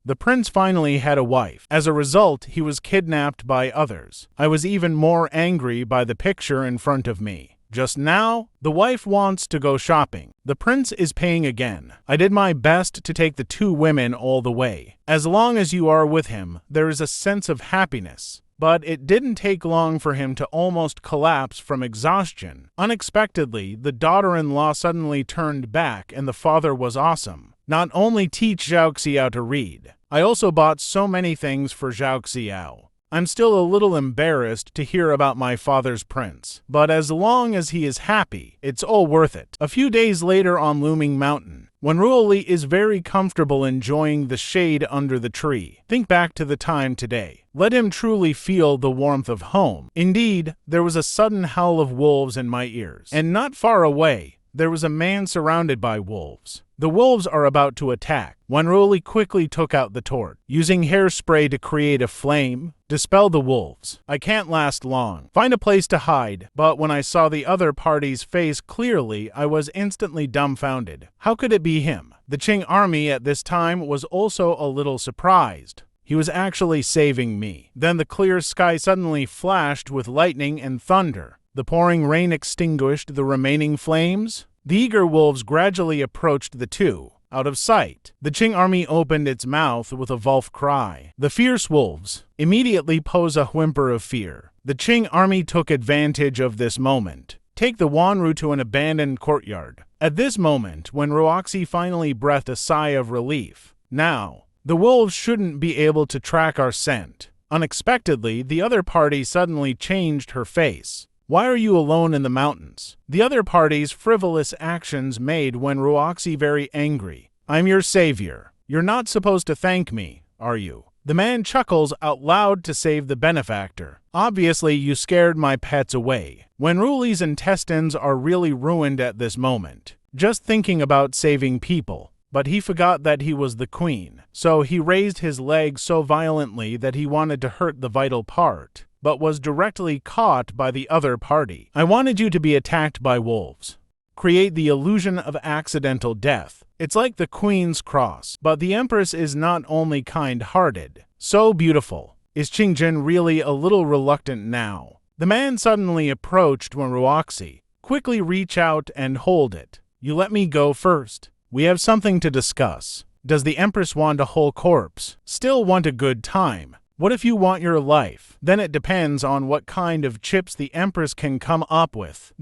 The prince finally had a wife. As a result, he was kidnapped by others. I was even more angry by the picture in front of me. Just now, the wife wants to go shopping. The prince is paying again. I did my best to take the two women all the way. As long as you are with him, there is a sense of happiness. But it didn't take long for him to almost collapse from exhaustion. Unexpectedly, the daughter-in-law suddenly turned back and the father was awesome. Not only teach Zhao Xiao to read, I also bought so many things for Zhao Xiao. I'm still a little embarrassed to hear about my father's prince, but as long as he is happy, it's all worth it. A few days later on Looming Mountain, when Ruoli is very comfortable enjoying the shade under the tree, think back to the time today. Let him truly feel the warmth of home. Indeed, there was a sudden howl of wolves in my ears, and not far away, there was a man surrounded by wolves. The wolves are about to attack. Wanruoli quickly took out the torch, using hairspray to create a flame, dispel the wolves. I can't last long. Find a place to hide, but when I saw the other party's face clearly, I was instantly dumbfounded. How could it be him? The Qing army at this time was also a little surprised. He was actually saving me. Then the clear sky suddenly flashed with lightning and thunder. The pouring rain extinguished the remaining flames. The eager wolves gradually approached the two. Out of sight, the Qing army opened its mouth with a wolf cry. The fierce wolves immediately pose a whimper of fear. The Qing army took advantage of this moment. Take the Wanru to an abandoned courtyard. At this moment, when Ruoxi finally breathed a sigh of relief. Now, the wolves shouldn't be able to track our scent. Unexpectedly, the other party suddenly changed her face. Why are you alone in the mountains? The other party's frivolous actions made when Ruoxi very angry. I'm your savior. You're not supposed to thank me, are you? The man chuckles out loud to save the benefactor. Obviously, you scared my pets away. When Ruli's intestines are really ruined at this moment, just thinking about saving people. But he forgot that he was the queen, so he raised his leg so violently that he wanted to hurt the vital part, but was directly caught by the other party. I wanted you to be attacked by wolves. Create the illusion of accidental death. It's like the Queen's Cross, but the Empress is not only kind-hearted, so beautiful. Is Qingjin really a little reluctant now? The man suddenly approached when Ruoxi. Quickly reach out and hold it. You let me go first. We have something to discuss. Does the Empress want a whole corpse? Still want a good time? What if you want your life? Then it depends on what kind of chips the Empress can come up with.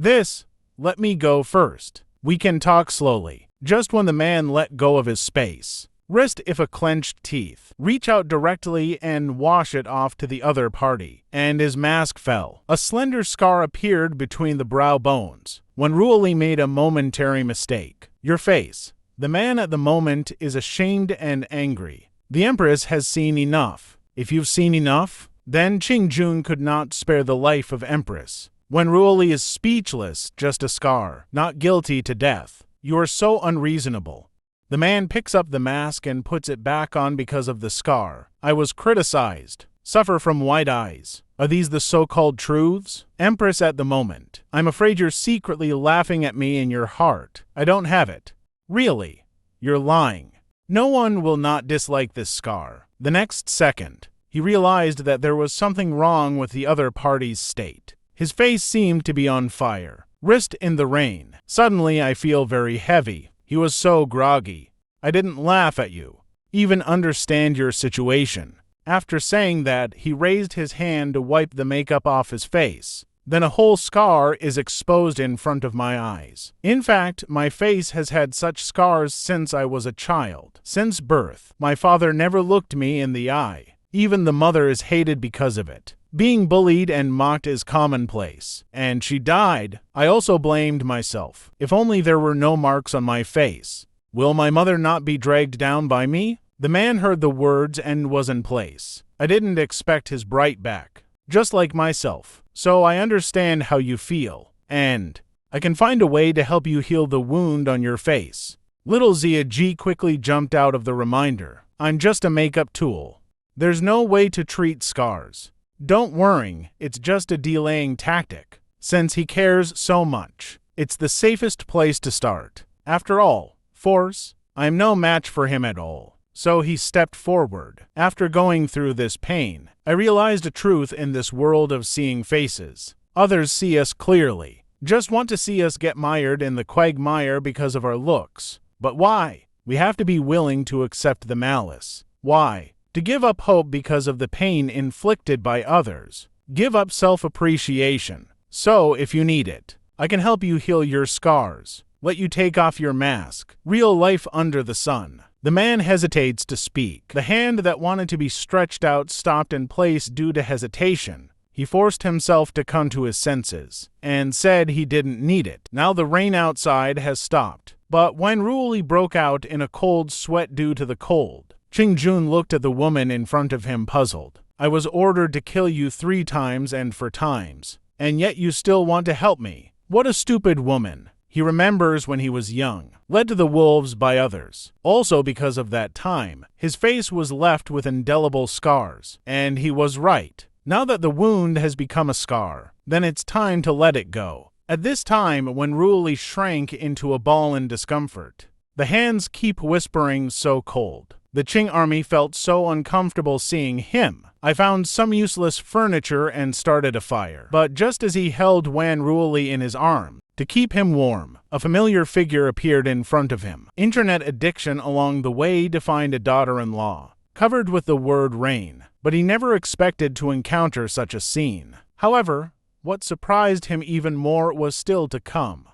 Let me go first. We can talk slowly. Just when the man let go of his space. Wrist if a clenched teeth. Reach out directly and wash it off to the other party. And his mask fell. A slender scar appeared between the brow bones. When Ruoli made a momentary mistake. Your face. The man at the moment is ashamed and angry. The Empress has seen enough. If you've seen enough, then Qingjun could not spare the life of Empress. When Ruoli is speechless, just a scar, not guilty to death. You are so unreasonable. The man picks up the mask and puts it back on because of the scar. I was criticized. Suffer from white eyes. Are these the so-called truths? Empress at the moment. I'm afraid you're secretly laughing at me in your heart. I don't have it. Really? You're lying. No one will not dislike this scar. The next second, he realized that there was something wrong with the other party's state. His face seemed to be on fire. Wrist in the rain. Suddenly I feel very heavy. He was so groggy. I didn't laugh at you. Even understand your situation. After saying that, he raised his hand to wipe the makeup off his face. Then a whole scar is exposed in front of my eyes. In fact, my face has had such scars since I was a child. Since birth, my father never looked me in the eye. Even the mother is hated because of it. Being bullied and mocked is commonplace. And she died. I also blamed myself. If only there were no marks on my face. Will my mother not be dragged down by me? The man heard the words and was in place. I didn't expect his bright back. Just like myself. So I understand how you feel. And I can find a way to help you heal the wound on your face. Little Zia Ji quickly jumped out of the reminder. I'm just a makeup tool. There's no way to treat scars. Don't worry, it's just a delaying tactic. Since he cares so much, it's the safest place to start. After all, force, I'm no match for him at all. So he stepped forward. After going through this pain, I realized a truth in this world of seeing faces. Others see us clearly, just want to see us get mired in the quagmire because of our looks. But why? We have to be willing to accept the malice. Why? To give up hope because of the pain inflicted by others. Give up self-appreciation. So, if you need it, I can help you heal your scars. Let you take off your mask. Real life under the sun. The man hesitates to speak. The hand that wanted to be stretched out stopped in place due to hesitation. He forced himself to come to his senses, and said he didn't need it. Now the rain outside has stopped. But when Ruoli broke out in a cold sweat due to the cold, Qing-jun looked at the woman in front of him puzzled. I was ordered to kill you 3 times and 4 times, and yet you still want to help me. What a stupid woman. He remembers when he was young, led to the wolves by others. Also because of that time, his face was left with indelible scars, and he was right. Now that the wound has become a scar, then it's time to let it go. At this time, when Ruoli shrank into a ball in discomfort, the hands keep whispering so cold. The Qing army felt so uncomfortable seeing him. I found some useless furniture and started a fire. But just as he held Wan Ruoli in his arm, to keep him warm, a familiar figure appeared in front of him. Internet addiction along the way to find a daughter-in-law, covered with the word rain. But he never expected to encounter such a scene. However, what surprised him even more was still to come.